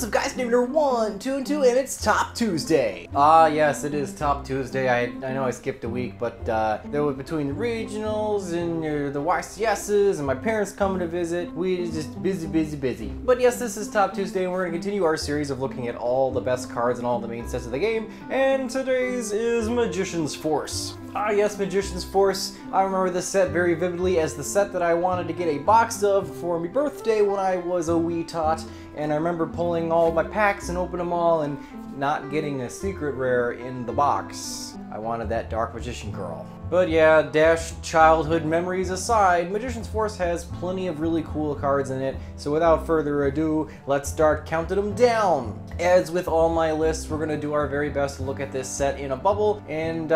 What's up, guys? Name number 1, 2, and 2, and it's Top Tuesday. Ah, yes, it is Top Tuesday. I know I skipped a week, but there was between the regionals and the YCSs and my parents coming to visit. We just busy. But yes, this is Top Tuesday, and we're going to continue our series of looking at all the best cards and all the main sets of the game. And today's is Magician's Force. Ah, yes, Magician's Force. I remember this set very vividly as the set that I wanted to get a box of for my birthday when I was a wee tot. And I remember pulling all my packs and opening them all and not getting a secret rare in the box. I wanted that Dark Magician Girl. But yeah, dashed childhood memories aside, Magician's Force has plenty of really cool cards in it, so without further ado, let's start counting them down. As with all my lists, we're going to do our very best to look at this set in a bubble and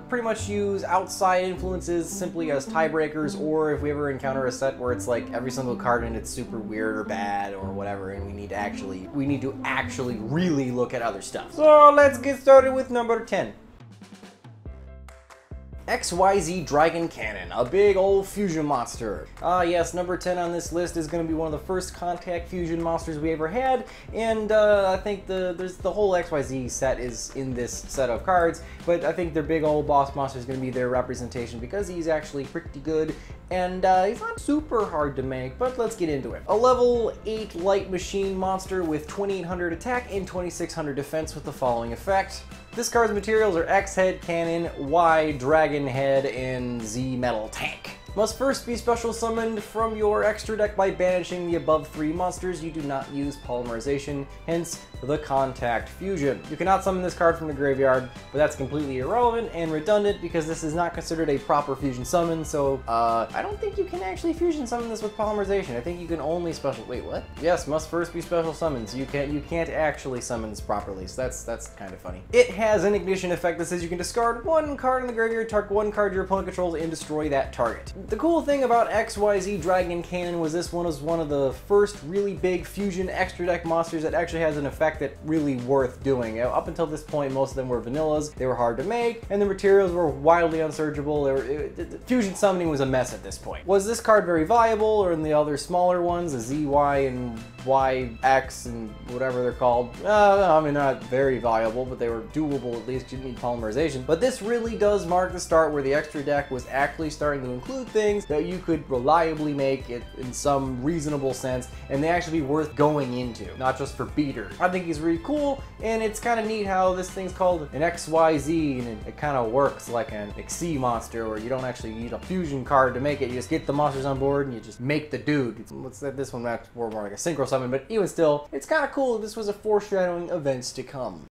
pretty much use outside influences simply as tiebreakers, or if we ever encounter a set where it's like every single card in it's super weird or bad or whatever, and we need to actually really look at other stuff. So let's get started with number 10. XYZ-DRAGON Cannon, a big old fusion monster. Ah yes, number 10 on this list is going to be one of the first contact fusion monsters we ever had, and I think the whole XYZ set is in this set of cards, but I think their big old boss monster is going to be their representation because he's actually pretty good, and he's not super hard to make, but let's get into it. A level 8 light machine monster with 2800 attack and 2600 defense with the following effect. This card's materials are X head cannon, Y dragon head, and Z metal tank. Must first be special summoned from your extra deck by banishing the above 3 monsters. You do not use polymerization, hence the contact fusion. You cannot summon this card from the graveyard, but that's completely irrelevant and redundant because this is not considered a proper fusion summon, so I don't think you can actually fusion summon this with polymerization. I think you can only special, wait, what? Yes, must first be special summoned, so you can't actually summon this properly, so that's kind of funny. It has an ignition effect that says you can discard 1 card in the graveyard, target 1 card your opponent controls, and destroy that target. The cool thing about XYZ-DRAGON Cannon was this one was one of the first really big fusion extra deck monsters that actually has an effect that really worth doing. Up until this point, most of them were vanillas, they were hard to make, and the materials were wildly unsearchable. Fusion summoning was a mess at this point. Was this card very viable, or in the other smaller ones, the ZY and YX and whatever they're called? I mean, not very viable, but they were doable at least. You didn't need polymerization. But this really does mark the start where the extra deck was actually starting to include things that you could reliably make it in some reasonable sense, and they actually be worth going into, not just for beater. I think he's really cool, and it's kind of neat how this thing's called an XYZ, and it kind of works like an XY monster, where you don't actually need a fusion card to make it. You just get the monsters on board, and you just make the dude. Let's set this one back more like a synchro summon, but even still, it's kind of cool. This was a foreshadowing events to come.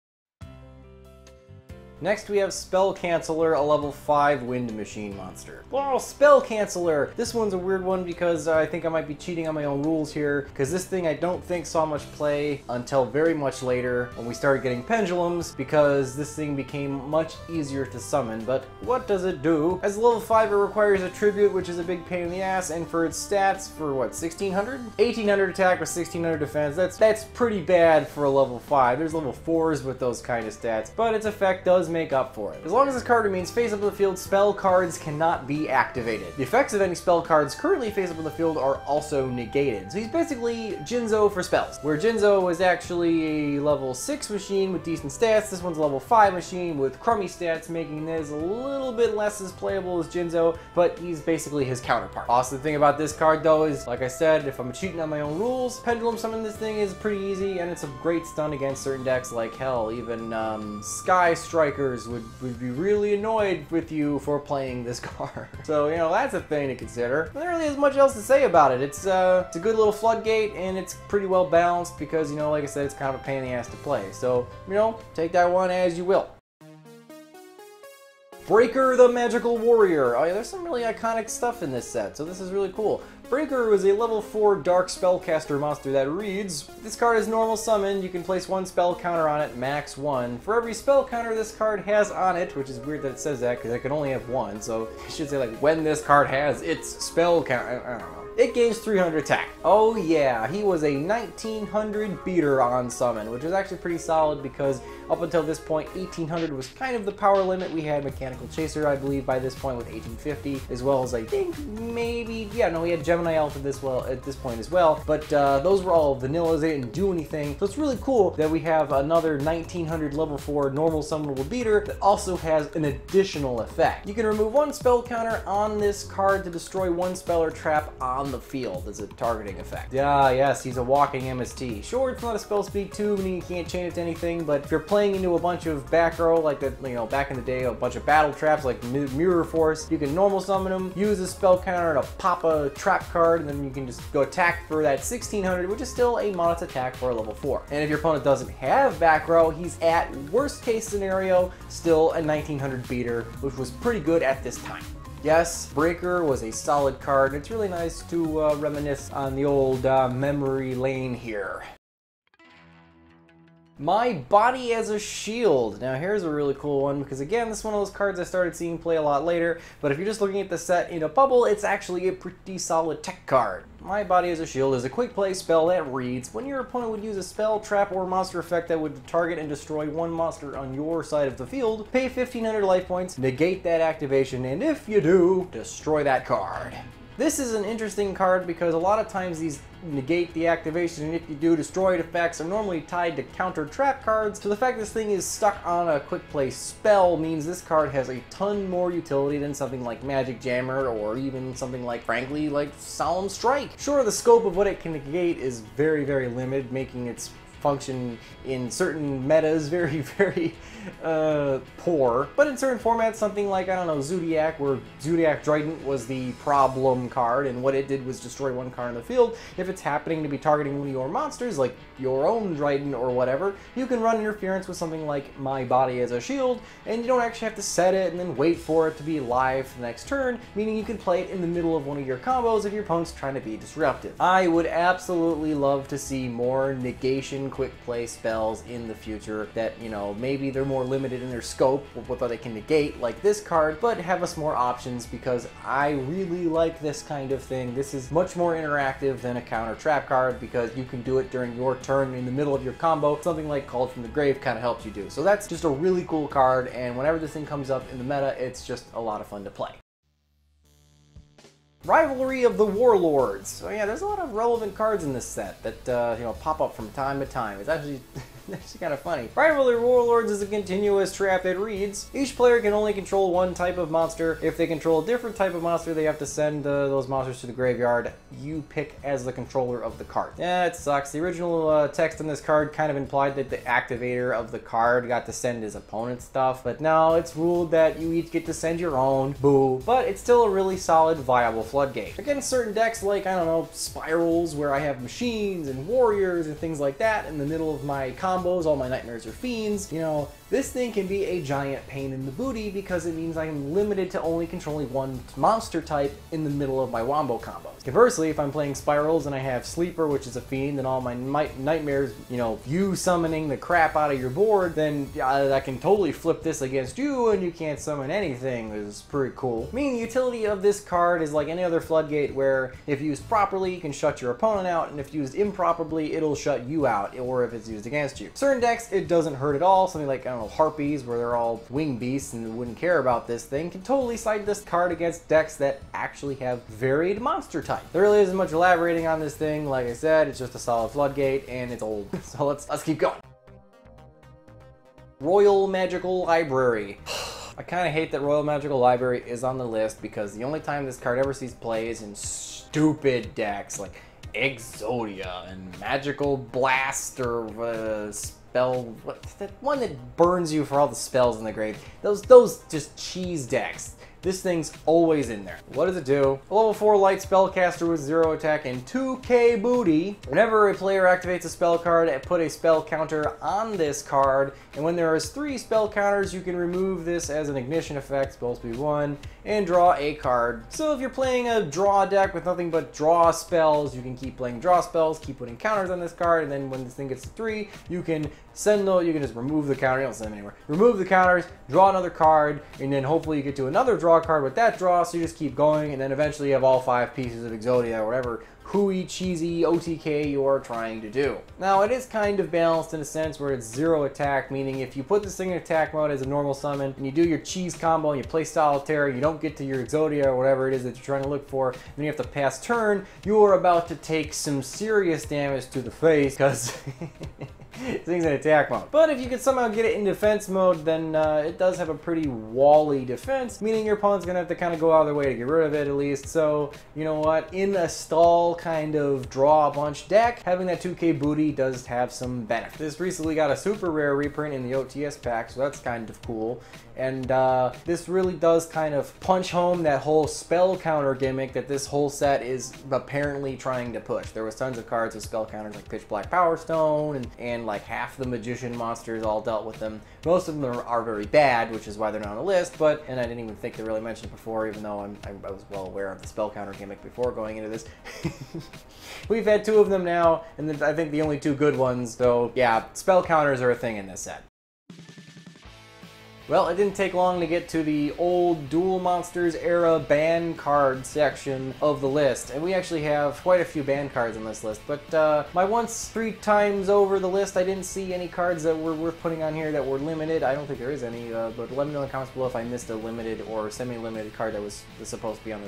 Next we have Spell Canceller, a level 5 wind machine monster. Oh, Spell Canceller! This one's a weird one because I think I might be cheating on my own rules here, because this thing I don't think saw much play until very much later when we started getting pendulums, because this thing became much easier to summon. But what does it do? As a level 5 it requires a tribute, which is a big pain in the ass, and for its stats, for what, 1600? 1800 attack with 1600 defense, that's pretty bad for a level 5. There's level 4s with those kind of stats, but its effect does make up for it. As long as this card remains face up in the field, spell cards cannot be activated. The effects of any spell cards currently face up in the field are also negated. So he's basically Jinzo for spells, where Jinzo is actually a level 6 machine with decent stats. This one's a level 5 machine with crummy stats, making this a little bit less as playable as Jinzo, but he's basically his counterpart. Also, the thing about this card though is, like I said, if I'm cheating on my own rules, pendulum summon this thing is pretty easy, and it's a great stun against certain decks. Like hell, even Sky Strikers would be really annoyed with you for playing this card. So, you know, that's a thing to consider. There really isn't much else to say about it. It's a good little floodgate, and it's pretty well balanced because, you know, like I said, it's kind of a pain in the ass to play. So, you know, take that one as you will. Breaker the Magical Warrior. Oh yeah, there's some really iconic stuff in this set, so this is really cool. Breaker was a level 4 dark spellcaster monster that reads, this card is normal summon, you can place 1 spell counter on it, max 1. For every spell counter this card has on it, which is weird that it says that because I can only have 1, so it should say like when this card has its spell counter, I don't know. It gains 300 attack. Oh yeah, he was a 1900 beater on summon, which is actually pretty solid because Up until this point, 1800 was kind of the power limit. We had Mechanical Chaser, I believe, by this point with 1850, as well as I think maybe, yeah, no, we had Gemini Alpha at this point as well. But those were all vanillas. They didn't do anything. So it's really cool that we have another 1900 level 4 normal summonable beater that also has an additional effect. You can remove one spell counter on this card to destroy one spell or trap on the field as a targeting effect. Yes, he's a walking MST. Sure, it's not a spell speed 2, meaning you can't chain it to anything, but if you're playing into a bunch of back row, like the, you know, back in the day, a bunch of battle traps like Mirror Force, you can normal summon them, use a spell counter to pop a trap card, and then you can just go attack for that 1600, which is still a monet's attack for a level 4. And if your opponent doesn't have back row, he's at worst case scenario still a 1900 beater, which was pretty good at this time. Yes, Breaker was a solid card. It's really nice to reminisce on the old memory lane here. My Body as a Shield. Now here's a really cool one because again, this is one of those cards I started seeing play a lot later, but if you're just looking at the set in a bubble, it's actually a pretty solid tech card. My Body as a Shield is a quick play spell that reads, when your opponent would use a spell, trap, or monster effect that would target and destroy one monster on your side of the field, pay 1500 life points, negate that activation, and if you do, destroy that card. This is an interesting card because a lot of times these negate the activation and if you do, destroy effects are normally tied to counter trap cards. So the fact this thing is stuck on a quick play spell means this card has a ton more utility than something like Magic Jammer or even something like, frankly, like Solemn Strike. Sure, the scope of what it can negate is very, very limited, making its function in certain metas very poor, but in certain formats, something like, I don't know, Zodiac, where Zodiac Trident was the problem card and what it did was destroy one card in the field. If it's happening to be targeting one of your monsters, like your own Trident or whatever, you can run interference with something like My Body as a Shield, and you don't actually have to set it and then wait for it to be live for the next turn, meaning you can play it in the middle of one of your combos if your opponent's trying to be disruptive. I would absolutely love to see more negation quick play spells in the future that, you know, maybe they're more limited in their scope of what they can negate, like this card, but have us more options because I really like this kind of thing. This is much more interactive than a counter trap card because you can do it during your turn in the middle of your combo. Something like Called from the Grave kind of helps you do. So that's just a really cool card, and whenever this thing comes up in the meta, it's just a lot of fun to play. Rivalry of the Warlords. So yeah, there's a lot of relevant cards in this set that you know, pop up from time to time. It's actually kind of funny. Rivalry of Warlords is a continuous trap that reads, each player can only control one type of monster. If they control a different type of monster, they have to send those monsters to the graveyard. You pick as the controller of the card. Yeah, it sucks. The original text on this card kind of implied that the activator of the card got to send his opponent's stuff, but now it's ruled that you each get to send your own. Boo. But it's still a really solid, viable floodgate. Against certain decks like, I don't know, Spirals, where I have machines and warriors and things like that in the middle of my combos, all my nightmares are fiends, you know, this thing can be a giant pain in the booty because it means I'm limited to only controlling one monster type in the middle of my wombo combos. Conversely, if I'm playing Spirals and I have Sleeper, which is a fiend, and all my nightmares, you know, you summoning the crap out of your board, then I can totally flip this against you and you can't summon anything. It's pretty cool. Meaning the utility of this card is like any other floodgate where if used properly, you can shut your opponent out, and if used improperly, it'll shut you out, or if it's used against you. Certain decks, it doesn't hurt at all. Something like, I don't know, Harpies, where they're all wing beasts and wouldn't care about this thing, can totally side this card against decks that actually have varied monster type. There really isn't much elaborating on this thing. Like I said, it's just a solid floodgate and it's old. So let's keep going. Royal Magical Library. I kind of hate that Royal Magical Library is on the list because the only time this card ever sees play is in stupid decks like Exodia and Magical Blast or spell, what's that one that burns you for all the spells in the grave? Those just cheese decks. This thing's always in there. What does it do? A level 4 light spellcaster with 0 attack and 2k booty. Whenever a player activates a spell card, put a spell counter on this card, and when there is 3 spell counters, you can remove this as an ignition effect, spell speed 1, and draw a card. So if you're playing a draw deck with nothing but draw spells, you can keep playing draw spells, keep putting counters on this card, and then when this thing gets to 3, you can send those, you can just remove the counter, you don't send them anywhere. Remove the counters, draw another card, and then hopefully you get to another draw draw a card with that draw, so you just keep going, and then eventually you have all 5 pieces of Exodia or whatever hooey, cheesy OTK you're trying to do. Now, it is kind of balanced in a sense where it's 0 attack, meaning if you put this thing in attack mode as a normal summon, and you do your cheese combo, and you play Solitaire, you don't get to your Exodia or whatever it is that you're trying to look for, then you have to pass turn, you are about to take some serious damage to the face, because things in attack mode. But if you can somehow get it in defense mode, then it does have a pretty wally defense, meaning your opponent's gonna have to kind of go out of their way to get rid of it at least. So, you know what, in a stall kind of draw a bunch deck, having that 2k booty does have some benefit. This recently got a super rare reprint in the OTS pack, so that's kind of cool. And this really does kind of punch home that whole spell counter gimmick that this whole set is apparently trying to push. There was tons of cards with spell counters like Pitch Black Power Stone, and like half the magician monsters all dealt with them. Most of them are very bad, which is why they're not on the list, and I didn't even think to really mention it before, even though I was well aware of the spell counter gimmick before going into this. We've had 2 of them now, and I think the only 2 good ones, so yeah, spell counters are a thing in this set. Well, it didn't take long to get to the old Duel Monsters era ban card section of the list, and we actually have quite a few ban cards on this list, but my once 3 times over the list, I didn't see any cards that were worth putting on here that were limited. I don't think there is any, but let me know in the comments below if I missed a limited or semi-limited card that was supposed to be on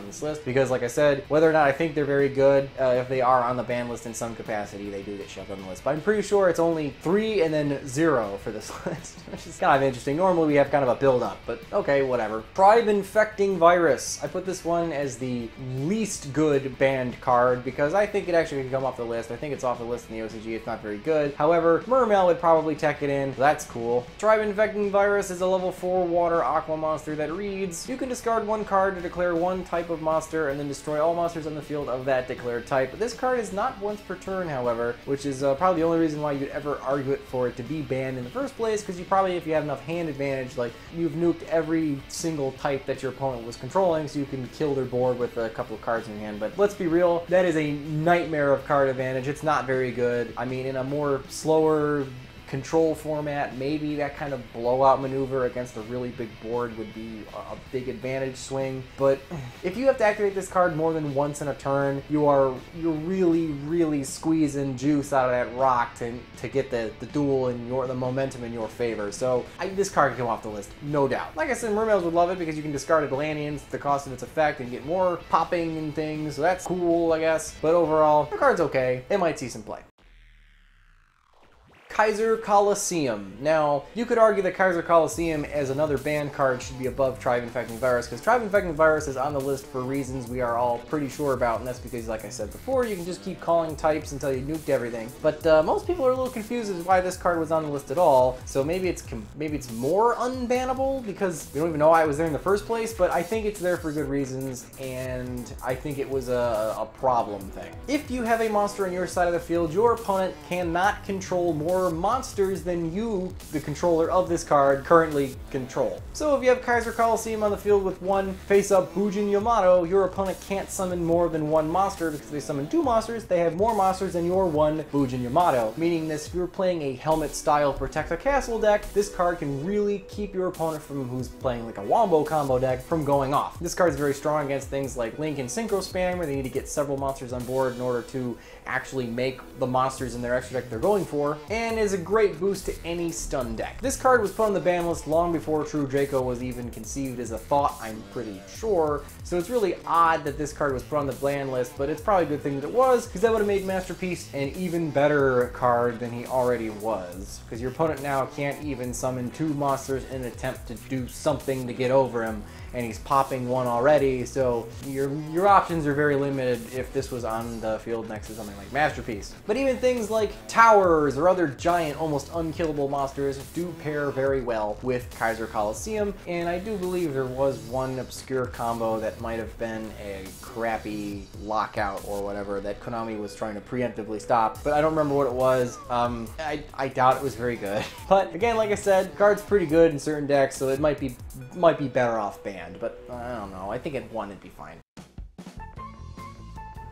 this list, because like I said, whether or not I think they're very good, if they are on the ban list in some capacity, they do get shoved on the list. But I'm pretty sure it's only 3 and then 0 for this list, which is kind of interesting. Normally we have kind of a build-up, but okay, whatever. Tribe Infecting Virus. I put this one as the least good banned card because I think it actually can come off the list. I think it's off the list in the OCG. It's not very good. However, Mermail would probably tech it in. So that's cool. Tribe Infecting Virus is a level 4 water aqua monster that reads, you can discard 1 card to declare 1 type of monster and then destroy all monsters on the field of that declared type. This card is not once per turn, however, which is probably the only reason why you'd ever argue it for it to be banned in the first place, because you probably, if you have enough hand advantage, like you've nuked every single type that your opponent was controlling, so you can kill their board with a couple of cards in your hand. But let's be real, that is a nightmare of card advantage. It's not very good. I mean, in a more slower control format, maybe that kind of blowout maneuver against a really big board would be a big advantage swing. But if you have to activate this card more than once in a turn, you're really squeezing juice out of that rock to get the duel and the momentum in your favor. So this card can come off the list, no doubt. Like I said, Mermails would love it because you can discard Atlanteans, the cost of its effect, and get more popping and things, so that's cool, I guess. But overall, the card's okay. It might see some play. KAISER COLOSSEUM. Now, you could argue that KAISER COLOSSEUM as another ban card should be above Tribe Infecting Virus, because Tribe Infecting Virus is on the list for reasons we are all pretty sure about, and that's because, like I said before, you can just keep calling types until you nuked everything. But most people are a little confused as to why this card was on the list at all, so maybe it's more unbannable because we don't even know why it was there in the first place, but I think it's there for good reasons, and I think it was a problem thing. If you have a monster on your side of the field, your opponent cannot control more monsters than you, the controller of this card, currently control. So if you have KAISER COLOSSEUM on the field with 1 face-up Bujin Yamato, your opponent can't summon more than 1 monster because they summon 2 monsters, they have more monsters than your 1 Bujin Yamato. Meaning this, if you're playing a helmet-style Protect a Castle deck, this card can really keep your opponent from, who's playing like a Wombo combo deck, from going off. This card is very strong against things like Link and Synchro Spam, where they need to get several monsters on board in order to actually make the monsters in their extra deck they're going for, and is a great boost to any stun deck. This card was put on the ban list long before True Draco was even conceived as a thought, I'm pretty sure, so it's really odd that this card was put on the ban list, but it's probably a good thing that it was, because that would have made Masterpiece an even better card than he already was, because your opponent now can't even summon 2 monsters in an attempt to do something to get over him, and he's popping 1 already, so your options are very limited if this was on the field next to something like Masterpiece. But even things like towers or other giant, almost unkillable monsters do pair very well with KAISER COLOSSEUM, and I do believe there was 1 obscure combo that might have been a crappy lockout or whatever that Konami was trying to preemptively stop, but I don't remember what it was. I doubt it was very good. But again, like I said, the card's pretty good in certain decks, so it might be better off banned, but I don't know. I think at 1 it'd be fine.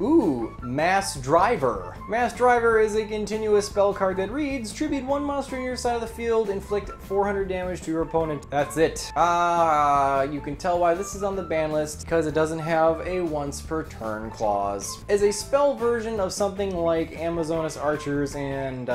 Ooh, Mass Driver. Mass Driver is a continuous spell card that reads, tribute one monster on your side of the field, inflict 400 damage to your opponent. That's it. You can tell why this is on the ban list, because it doesn't have a once per turn clause. As a spell version of something like Amazonas Archers and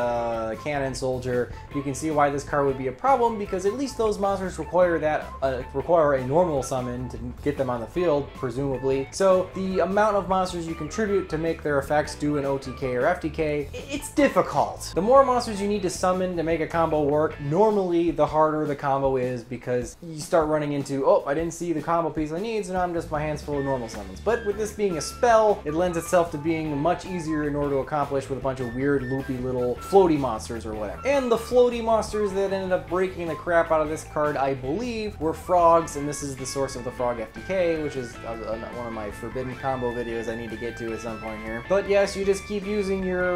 Cannon Soldier, you can see why this card would be a problem, because at least those monsters require a normal summon to get them on the field, presumably. So the amount of monsters you contribute to make their effects do an OTK or FTK, it's difficult. The more monsters you need to summon to make a combo work, normally the harder the combo is, because you start running into, oh, I didn't see the combo piece I need, so now I'm just my hands full of normal summons. But with this being a spell, it lends itself to being much easier in order to accomplish with a bunch of weird loopy little floaty monsters or whatever. And the floaty monsters that ended up breaking the crap out of this card, I believe, were frogs, and this is the source of the frog FTK, which is one of my forbidden combo videos I need to get to at some point here. But yes, you just keep using your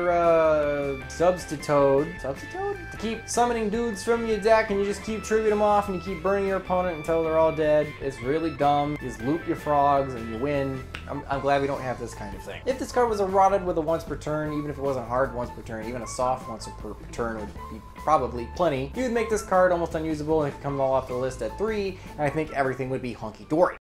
Substitute to keep summoning dudes from your deck, and you just keep tributing them off, and you keep burning your opponent until they're all dead. It's really dumb. You just loop your frogs and you win. I'm glad we don't have this kind of thing. If this card was eroded with a once per turn, even if it wasn't hard once per turn, even a soft once per turn would be probably plenty. You would make this card almost unusable, and it could come all off the list at 3, and I think everything would be hunky-dory.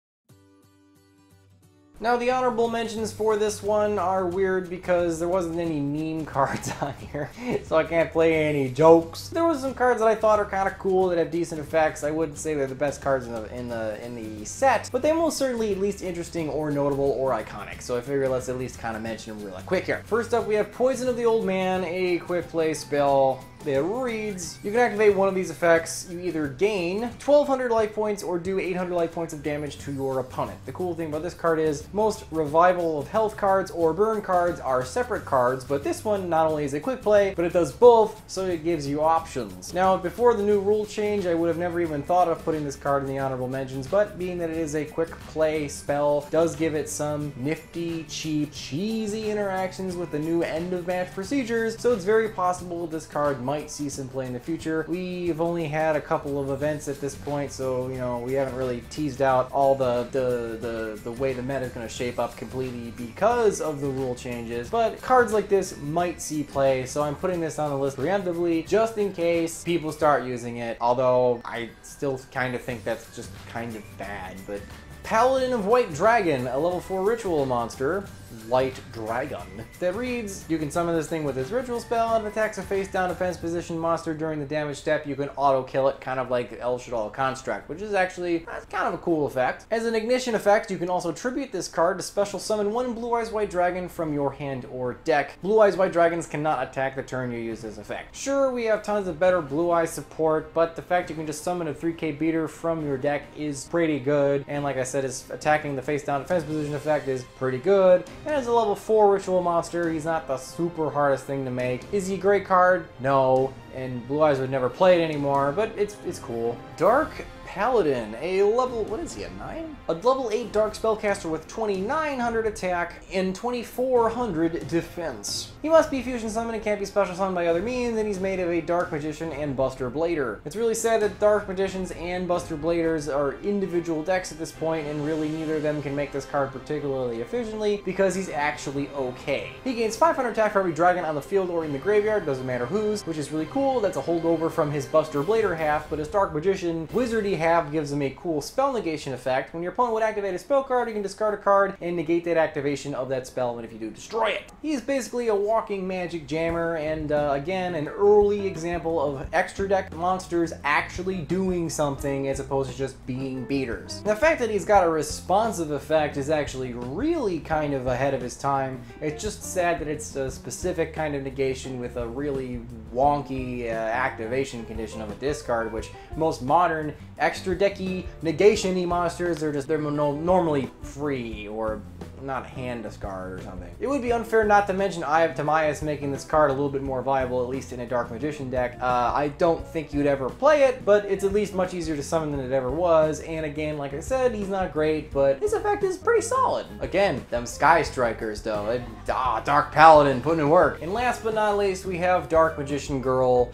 Now, the honorable mentions for this one are weird because there wasn't any meme cards on here, so I can't play any jokes. There was some cards that I thought are kind of cool that have decent effects. I wouldn't say they're the best cards in the set, but they're most certainly at least interesting or notable or iconic. So I figure let's at least kind of mention them real quick here. First up, we have Poison of the Old Man, a quick play spell that reads, you can activate one of these effects. You either gain 1200 life points or do 800 life points of damage to your opponent. The cool thing about this card is most revival of health cards or burn cards are separate cards, but this one not only is a quick play, but it does both, so it gives you options. Now, before the new rule change, I would have never even thought of putting this card in the honorable mentions, but being that it is a quick play spell, does give it some nifty, cheap, cheesy interactions with the new end of match procedures, so it's very possible this card might see some play in the future. We've only had a couple of events at this point, so you know we haven't really teased out all the way the meta is going to shape up completely because of the rule changes. But cards like this might see play, so I'm putting this on the list preemptively just in case people start using it. Although I still kind of think that's just kind of bad. But Paladin of White Dragon, a level 4 ritual monster. White Dragon. That reads, you can summon this thing with his ritual spell and attacks a face-down defense position monster during the damage step. You can auto-kill it, kind of like El Shaddai Construct, which is actually kind of a cool effect. As an ignition effect, you can also tribute this card to special summon one Blue Eyes White Dragon from your hand or deck. Blue Eyes White Dragons cannot attack the turn you use this effect. Sure, we have tons of better Blue Eyes support, but the fact you can just summon a 3k beater from your deck is pretty good, and like I said, is attacking the face-down defense position effect is pretty good. And as a level 4 ritual monster, he's not the super hardest thing to make. Is he a great card? No. And Blue Eyes would never play it anymore, but it's cool. Dark Paladin, a level, what is he, a 9? A level 8 dark spellcaster with 2900 attack and 2400 defense. He must be fusion summoned and can't be special summoned by other means, and he's made of a Dark Magician and Buster Blader. It's really sad that Dark Magicians and Buster Bladers are individual decks at this point, and really neither of them can make this card particularly efficiently because he's actually okay. He gains 500 attack for every dragon on the field or in the graveyard, doesn't matter whose, which is really cool. That's a holdover from his Buster Blader half, but his Dark Magician wizardy half gives him a cool spell negation effect. When your opponent would activate a spell card, you can discard a card and negate that activation of that spell, and if you do, destroy it. He's basically a walking magic jammer, and again, an early example of extra deck monsters actually doing something as opposed to just being beaters. The fact that he's got a responsive effect is actually really kind of ahead of his time. It's just sad that it's a specific kind of negation with a really wonky activation condition of a discard, which most modern extra decky negation-y monsters they're normally free or not hand discard or something. It would be unfair not to mention Eye of Timaeus making this card a little bit more viable, at least in a Dark Magician deck. I don't think you'd ever play it, but it's at least much easier to summon than it ever was, and again, like I said, he's not great, but his effect is pretty solid. Again, them Sky Strikers though, Dark Paladin putting in work. And last but not least, we have Dark Magician Girl.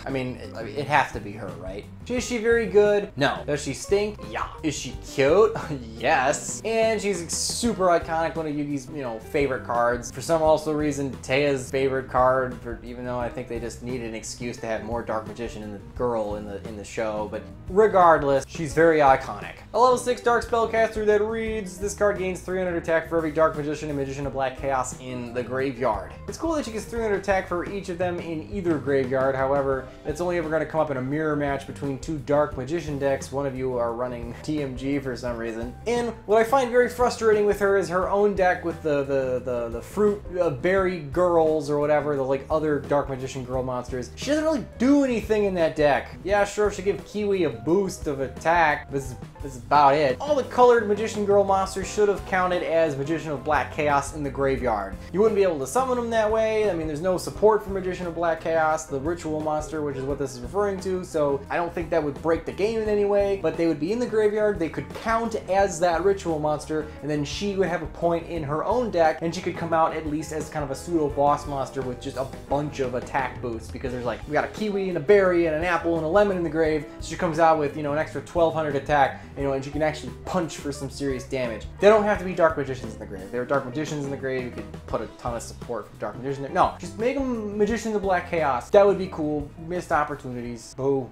I mean, it has to be her, right? Is she very good? No. Does she stink? Yeah. Is she cute? Yes. And she's super iconic, one of Yugi's, you know, favorite cards. For some also reason, Teia's favorite card, even though I think they just needed an excuse to have more Dark Magician in the girl in the show, but regardless, she's very iconic. A level 6 Dark Spellcaster that reads, this card gains 300 attack for every Dark Magician and Magician of Black Chaos in the graveyard. It's cool that she gets 300 attack for each of them in either graveyard, however, it's only ever going to come up in a mirror match between two Dark Magician decks. One of you are running TMG for some reason. And what I find very frustrating with her is her own deck with the fruit berry girls or whatever, the like other Dark Magician girl monsters. She doesn't really do anything in that deck. Yeah, sure, she give Kiwi a boost of attack, but this is about it. All the colored Magician girl monsters should have counted as Magician of Black Chaos in the graveyard. You wouldn't be able to summon them that way. I mean, there's no support for Magician of Black Chaos, the ritual monster, which is what this is referring to, so I don't think that would break the game in any way, but they would be in the graveyard, they could count as that ritual monster, and then she would have a point in her own deck, and she could come out at least as kind of a pseudo boss monster with just a bunch of attack boosts, because there's like, we got a kiwi and a berry and an apple and a lemon in the grave, so she comes out with, you know, an extra 1200 attack, you know, and she can actually punch for some serious damage. They don't have to be Dark Magicians in the grave. There are Dark Magicians in the grave, you could put a ton of support for Dark Magician there. No, just make them Magicians of Black Chaos. That would be cool. Missed opportunities. Boo.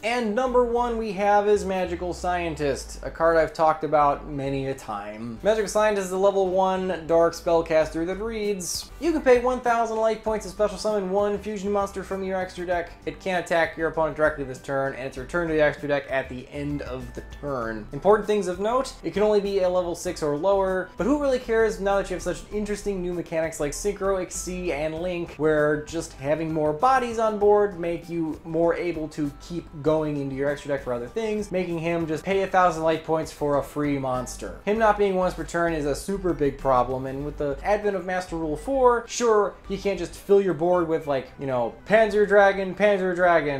And number 1 we have is Magical Scientist, a card I've talked about many a time. Magical Scientist is a level 1 Dark Spellcaster that reads, you can pay 1,000 life points to special summon 1 fusion monster from your extra deck. It can't attack your opponent directly this turn, and it's returned to the extra deck at the end of the turn. Important things of note, it can only be a level 6 or lower, but who really cares now that you have such interesting new mechanics like Synchro, Xyz, and Link, where just having more bodies on board make you more able to keep going into your extra deck for other things, making him just pay 1,000 life points for a free monster. Him not being once per turn is a super big problem, and with the advent of Master Rule 4, sure, you can't just fill your board with like, you know, Panzer Dragon,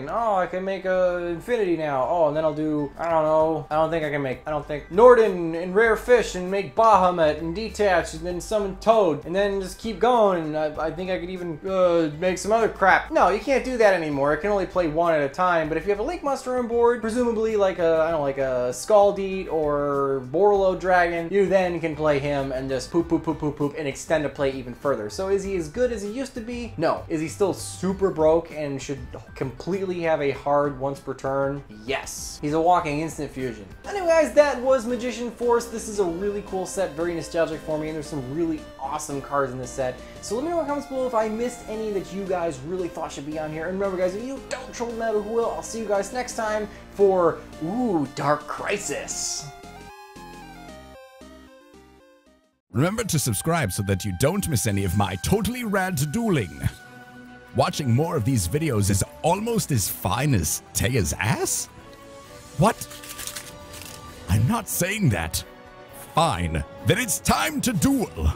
oh, I can make a Infinity now, oh, and then I'll do, I don't know, I don't think Norden and Rare Fish and make Bahamut and Detach and then summon Toad and then just keep going, and I think I could even make some other crap. No, you can't do that anymore. It can only play one at a time, but if you have a Link monster on board, presumably like a, I don't know, like a Scaldeat or Warlord Dragon, you then can play him and just poop and extend the play even further. So is he as good as he used to be? No. Is he still super broke and should completely have a hard once per turn? Yes. He's a walking instant fusion. Anyway guys, that was Magician Force. This is a really cool set, very nostalgic for me, and there's some really awesome cards in this set. So let me know in the comments below if I missed any that you guys really thought should be on here. And remember guys, if you don't troll the matter who will, I'll see you guys next time for, Dark Crisis. Remember to subscribe so that you don't miss any of my totally rad dueling. Watching more of these videos is almost as fine as Teia's ass? What? I'm not saying that. Fine. Then it's time to duel.